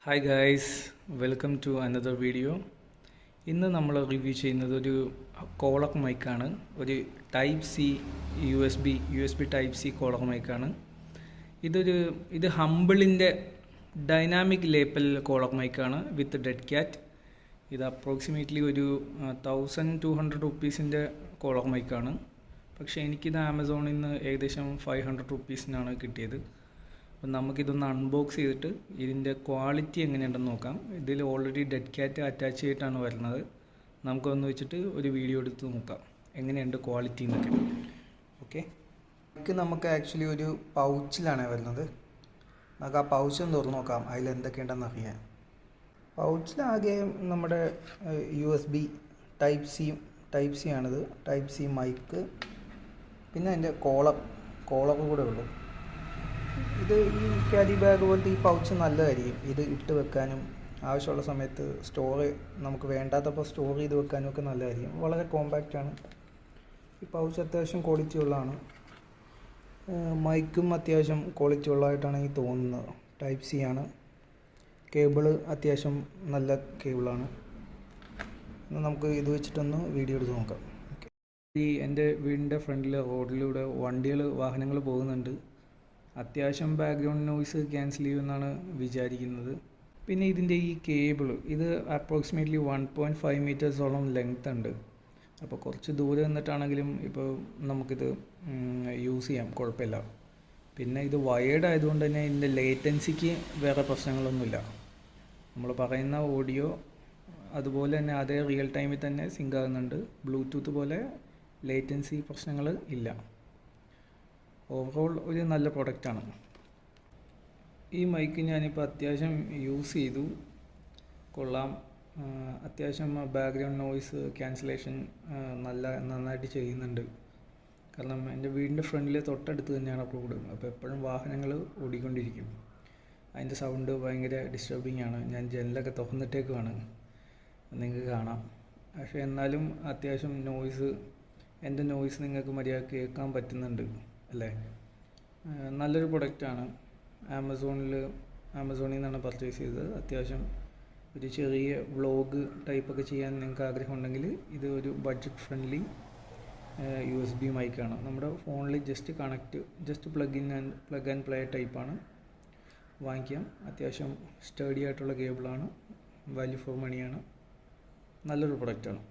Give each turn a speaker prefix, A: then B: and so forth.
A: Hi guys, welcome to another video. ഇന്ന് നമ്മൾ review ചെയ്യുന്നത് ഒരു കോളർ മൈക്കാണ്. ഒരു type C U S B type C collar മൈക്കാണ്. ഇത് ഹംബിളിൻ്റെ ഡൈനാമിക് ലേപ്പൽ കോളർ മൈക്കാണ് വിത്ത് ഡെഡ് ക്യാറ്റ്. ഇത് അപ്രോക്സിമേറ്റ്ലി ഒരു 1200 റുപ്പീസിൻ്റെ കോളർ മൈക്കാണ്. പക്ഷേ എനിക്കിത് ആമസോണിൽ നിന്ന് ഏകദേശം 500 റുപ്പീസിനാണ് കിട്ടിയത്. അപ്പം നമുക്കിതൊന്ന് അൺബോക്സ് ചെയ്തിട്ട് ഇതിൻ്റെ ക്വാളിറ്റി എങ്ങനെയുണ്ടെന്ന് നോക്കാം. ഇതിൽ ഓൾറെഡി ഡെഡ് ക്യാറ്റ് അറ്റാച്ച് ചെയ്തിട്ടാണ് വരുന്നത്. നമുക്കൊന്ന് വെച്ചിട്ട് ഒരു വീഡിയോ എടുത്ത് നോക്കാം എങ്ങനെയുണ്ട് ക്വാളിറ്റി എന്നൊക്കെ. ഓക്കെ, നമുക്ക് ആക്ച്വലി ഒരു പൗച്ചിലാണ് വരുന്നത്. നമുക്ക് ആ പൗച്ച് ഒന്ന് തുറന്ന് നോക്കാം, അതിൽ എന്തൊക്കെയുണ്ടെന്ന് അറിയാൻ. പൗച്ചിലാകെ നമ്മുടെ USB ടൈപ്പ് സി ആണിത്. ടൈപ്പ് സി മൈക്ക്, പിന്നെ അതിൻ്റെ കോളർ കൂടെ ഉള്ളൂ. ഇത് ഈ ക്യാരി ബാഗ് പോലത്തെ ഈ പൗച്ച് നല്ലതായിരിക്കും. ഇത് ഇട്ട് വെക്കാനും ആവശ്യമുള്ള സമയത്ത് നമുക്ക് വേണ്ടാത്തപ്പോൾ സ്റ്റോർ ചെയ്ത് വെക്കാനും ഒക്കെ നല്ലതായിരിക്കും. വളരെ കോമ്പാക്റ്റാണ്. ഈ പൗച്ച് അത്യാവശ്യം ക്വാളിറ്റി ഉള്ളതാണ്. മൈക്കും അത്യാവശ്യം ക്വാളിറ്റി ഉള്ളതായിട്ടാണ് എനിക്ക് തോന്നുന്നത്. ടൈപ്പ് സി ആണ്. കേബിള് അത്യാവശ്യം നല്ല കേബിളാണ്. നമുക്ക് ഇത് വെച്ചിട്ടൊന്ന് വീഡിയോ എടുത്ത് നോക്കാം. എൻ്റെ വീടിൻ്റെ ഫ്രണ്ടിൽ റോഡിലൂടെ വാഹനങ്ങൾ പോകുന്നുണ്ട്. അത്യാവശ്യം ബാക്ക്ഗ്രൗണ്ട് നോയ്സ് ക്യാൻസൽ ചെയ്യുമെന്നാണ് വിചാരിക്കുന്നത്. പിന്നെ ഇതിൻ്റെ ഈ കേബിൾ, ഇത് അപ്രോക്സിമേറ്റ്ലി 1.5 മീറ്റേഴ്സോളം ലെങ്ത് ഉണ്ട്. അപ്പോൾ കുറച്ച് ദൂരെ നിന്നിട്ടാണെങ്കിലും ഇപ്പോൾ നമുക്കിത് യൂസ് ചെയ്യാം, കുഴപ്പമില്ല. പിന്നെ ഇത് വയേർഡ് ആയതുകൊണ്ട് തന്നെ ഇതിൻ്റെ ലേറ്റൻസിക്ക് വേറെ പ്രശ്നങ്ങളൊന്നുമില്ല. നമ്മൾ പറയുന്ന ഓഡിയോ അതുപോലെ തന്നെ അതേ റിയൽ ടൈമിൽ തന്നെ സിങ്ക് ആകുന്നുണ്ട്. ബ്ലൂടൂത്ത് പോലെ ലേറ്റൻസി പ്രശ്നങ്ങൾ ഇല്ല. ഓവറോൾ ഒരു നല്ല പ്രൊഡക്റ്റാണ്. ഈ മൈക്ക് ഞാനിപ്പോൾ അത്യാവശ്യം യൂസ് ചെയ്തു, കൊള്ളാം. അത്യാവശ്യം ബാക്ക്ഗ്രൗണ്ട് നോയ്സ് ക്യാൻസലേഷൻ നന്നായിട്ട് ചെയ്യുന്നുണ്ട്. കാരണം എൻ്റെ വീടിൻ്റെ ഫ്രണ്ടിൽ തൊട്ടടുത്ത് തന്നെയാണ് റോഡ്. അപ്പോൾ എപ്പോഴും വാഹനങ്ങൾ ഓടിക്കൊണ്ടിരിക്കും. അതിൻ്റെ സൗണ്ട് ഭയങ്കര ഡിസ്റ്റർബിംഗ് ആണ്. ഞാൻ ജനലൊക്കെ തുറന്നിട്ടേക്കുവാണ്, നിങ്ങൾക്ക് കാണാം. പക്ഷേ എന്നാലും അത്യാവശ്യം എൻ്റെ നോയ്സ് നിങ്ങൾക്ക് മര്യാദ കേൾക്കാൻ പറ്റുന്നുണ്ട് അല്ലേ. നല്ലൊരു പ്രൊഡക്റ്റാണ്. ആമസോണിൽ നിന്നാണ് പർച്ചേസ് ചെയ്തത്. അത്യാവശ്യം ഒരു ചെറിയ വ്ളോഗ് ടൈപ്പൊക്കെ ചെയ്യാൻ നിങ്ങൾക്ക് ആഗ്രഹമുണ്ടെങ്കിൽ ഇത് ഒരു ബഡ്ജറ്റ് ഫ്രണ്ട്ലി USB മൈക്കാണ്. നമ്മുടെ ഫോണിൽ ജസ്റ്റ് പ്ലഗ് ആൻഡ് പ്ലേ ടൈപ്പാണ്. വാങ്ങിക്കാം. അത്യാവശ്യം സ്റ്റഡി ആയിട്ടുള്ള കേബിളാണ്. വാല്യൂ ഫോർ മണിയാണ്. നല്ലൊരു പ്രൊഡക്റ്റാണ്.